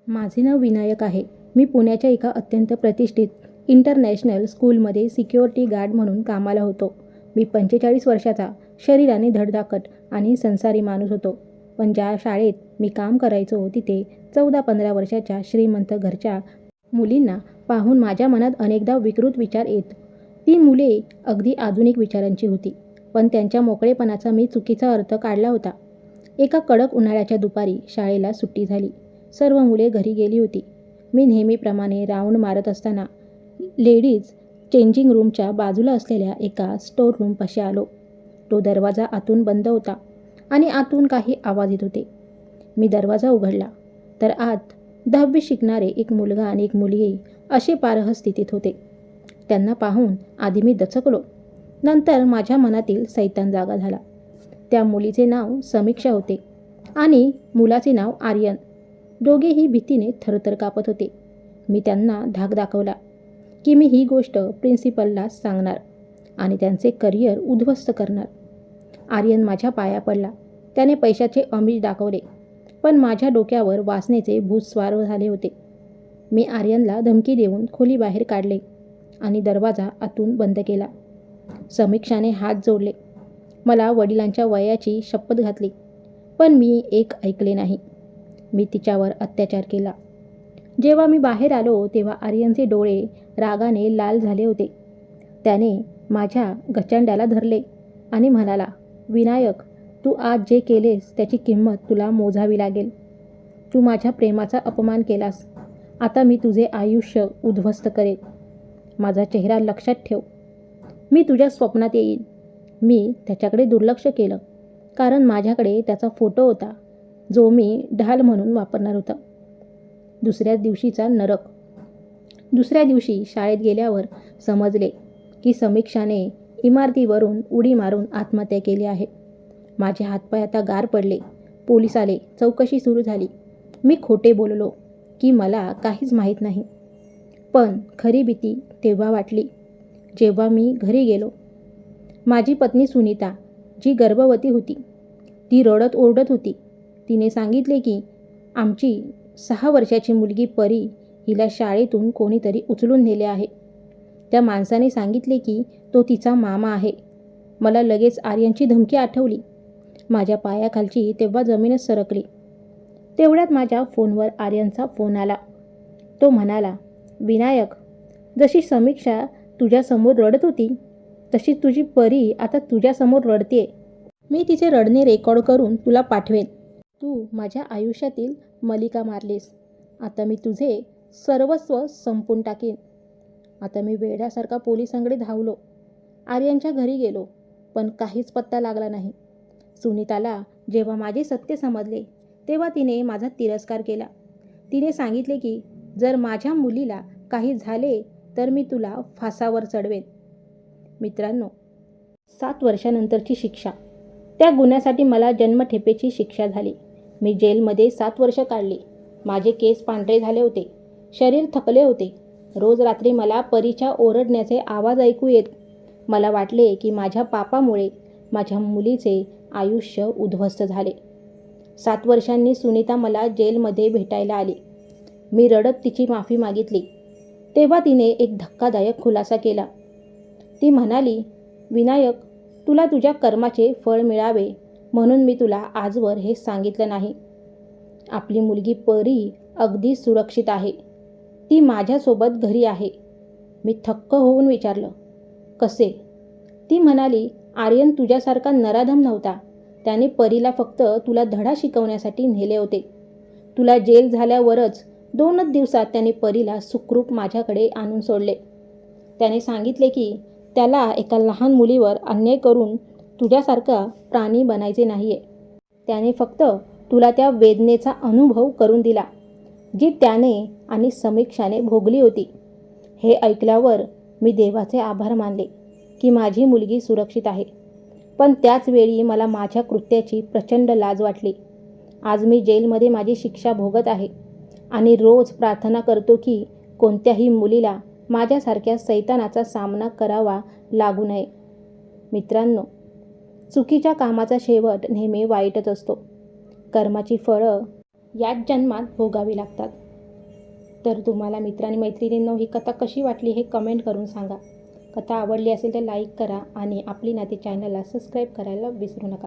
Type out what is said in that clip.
माझे नाव विनायक आहे. मी पुण्याच्या एका अत्यंत प्रतिष्ठित इंटरनॅशनल स्कूलमध्ये सिक्युरिटी गार्ड म्हणून कामाला होतो. मी 45 वर्षाचा, शरीराने धडधाकट आणि संसारी माणूस होतो. पण ज्या शाळेत मी काम करायचो तिथे 14-15 वर्षाच्या श्रीमंत घरच्या मुलींना पाहून माझ्या मनात अनेकदा विकृत विचार येत. ती मुले अगदी आधुनिक विचारांची होती, पण त्यांच्या मोकळेपणाचा मी चुकीचा अर्थ काढला होता. एका कडक उन्हाळ्याच्या दुपारी शाळेला सुट्टी झाली. सर्व मुले घरी गेली होती. मी नेहमीप्रमाणे राऊंड मारत असताना लेडीज चेंजिंग रूमच्या बाजूला असलेल्या एका स्टोर रूमपाशी आलो. तो दरवाजा आतून बंद होता आणि आतून काही आवाज येत होते. मी दरवाजा उघडला तर आत 10वी शिकणारे एक मुलगा आणि एक मुलगी असे पारह स्थितीत होते. त्यांना पाहून आधी मी दचकलो. नंतर माझ्या मनातील सैतान जागा झाला. त्या मुलीचे नाव समीक्षा होते आणि मुलाचे नाव आर्यन. दोघेही भीतीने थरथर कापत होते. मी त्यांना धाक दाखवला की मी ही गोष्ट प्रिन्सिपलला सांगणार आणि त्यांचे करिअर उद्ध्वस्त करणार. आर्यन माझ्या पाया पडला. त्याने पैशाचे आमिष दाखवले, पण माझ्या डोक्यावर वासनेचे भूत स्वार झाले होते. मी आर्यनला धमकी देऊन खोलीबाहेर काढले आणि दरवाजा आतून बंद केला. समीक्षाने हात जोडले. मला वडिलांच्या वयाची शपथ घातली, पण मी एक ऐकले नाही. मी तिच्यावर अत्याचार केला. जेव्हा मी बाहेर आलो तेव्हा आर्यनचे डोळे रागाने लाल झाले होते. त्याने माझ्या गचांड्याला धरले आणि म्हणाला, विनायक, तू आज जे केलेस त्याची किंमत तुला मोजावी लागेल. तू माझ्या प्रेमाचा अपमान केलास. आता मी तुझे आयुष्य उद्ध्वस्त करेन. माझा चेहरा लक्षात ठेव. मी तुझ्या स्वप्नात येईन. मी त्याच्याकडे दुर्लक्ष केलं कारण माझ्याकडे त्याचा फोटो होता जो मी ढाल म्हणून वापरणार होता. दुसऱ्या दिवशीचा नरक. दुसऱ्या दिवशी शाळेत गेल्यावर समजले की समीक्षाने इमारतीवरून उडी मारून आत्महत्या केली आहे. माझे हातपाय आता गार पडले. पोलीस आले. चौकशी सुरू झाली. मी खोटे बोललो की मला काहीच माहीत नाही. पण खरी भीती तेव्हा वाटली जेव्हा मी घरी गेलो. माझी पत्नी सुनीता, जी गर्भवती होती, ती रडत ओरडत होती. तिने सांगितले की आमची 6 वर्षाची मुलगी परी हिला शाळेतून कोणीतरी उचलून नेले आहे. त्या माणसाने सांगितले की तो तिचा मामा आहे. मला लगेच आर्यनची धमकी आठवली. माझ्या पायाखालची तेव्हा जमीनच सरकली. तेवढ्यात माझ्या फोनवर आर्यनचा फोन आला. तो म्हणाला, विनायक, जशी समीक्षा तुझ्यासमोर रडत होती तशी तुझी परी आता तुझ्यासमोर रडतेय. मी तिचे रडणे रेकॉर्ड करून तुला पाठवेन. तू माझ्या आयुष्यातील मलिका मारलीस. आता मी तुझे सर्वस्व संपून टाकेन. आता मी वेड्यासारखा पोलिसांकडे धावलो. आर्यनच्या घरी गेलो, पण काहीच पत्ता लागला नाही. सुनीताला जेव्हा माझे सत्य समजले तेव्हा तिने माझा तिरस्कार केला. तिने सांगितले की जर माझ्या मुलीला काही झाले तर मी तुला फासावर चढवेन. मित्रांनो, 7 वर्षानंतरची शिक्षा. त्या गुन्ह्यासाठी मला जन्मठेपेची शिक्षा झाली. मी जेलमध्ये 7 वर्ष काढली. माझे केस पांढरे झाले होते. शरीर थकले होते. रोज रात्री मला परीच्या ओरडण्याचे आवाज ऐकू येत. मला वाटले की माझ्या पापामुळे माझ्या मुलीचे आयुष्य उद्ध्वस्त झाले. 7 वर्षांनी सुनीता मला जेलमध्ये भेटायला आली. मी रडत तिची माफी मागितली. तेव्हा तिने एक धक्कादायक खुलासा केला. ती म्हणाली, विनायक, तुला तुझ्या कर्माचे फळ मिळावे म्हणून मी तुला आजवर हे सांगितलं नाही. आपली मुलगी परी अगदी सुरक्षित आहे. ती माझ्यासोबत घरी आहे. मी थक्क होऊन विचारलं, कसे? ती म्हणाली, आर्यन तुझ्यासारखा नराधम नव्हता. त्याने परीला फक्त तुला धडा शिकवण्यासाठी नेले होते. तुला जेल झाल्यावरच 2च दिवसात त्याने परीला सुखरूप माझ्याकडे आणून सोडले. त्याने सांगितले की त्याला एका लहान मुलीवर अन्याय करून तुझ्यासारखा प्राणी बनायचे नाहीये. त्याने फक्त तुला त्या वेदनेचा अनुभव करून दिला जी त्याने आणि समीक्षाने भोगली होती. हे ऐकल्यावर मी देवाचे आभार मानले की माझी मुलगी सुरक्षित आहे. पण त्याच वेळी मला माझ्या कृत्याची प्रचंड लाज वाटली. आज मी जेलमध्ये माझी शिक्षा भोगत आहे आणि रोज प्रार्थना करतो की कोणत्याही मुलीला माझ्यासारख्या सैतानाचा सामना करावा लागू नये. मित्रांनो, चुकीच्या कामाचा शेवट नेहमी वाईटच असतो. कर्माची फळं याच जन्मात भोगावी लागतात. तर तुम्हाला मित्रांनी मैत्रिणींनो ही कथा कशी वाटली हे कमेंट करून सांगा. कथा आवडली असेल तर लाईक करा आणि आपली नाती चॅनलला सबस्क्राईब करायला विसरू नका.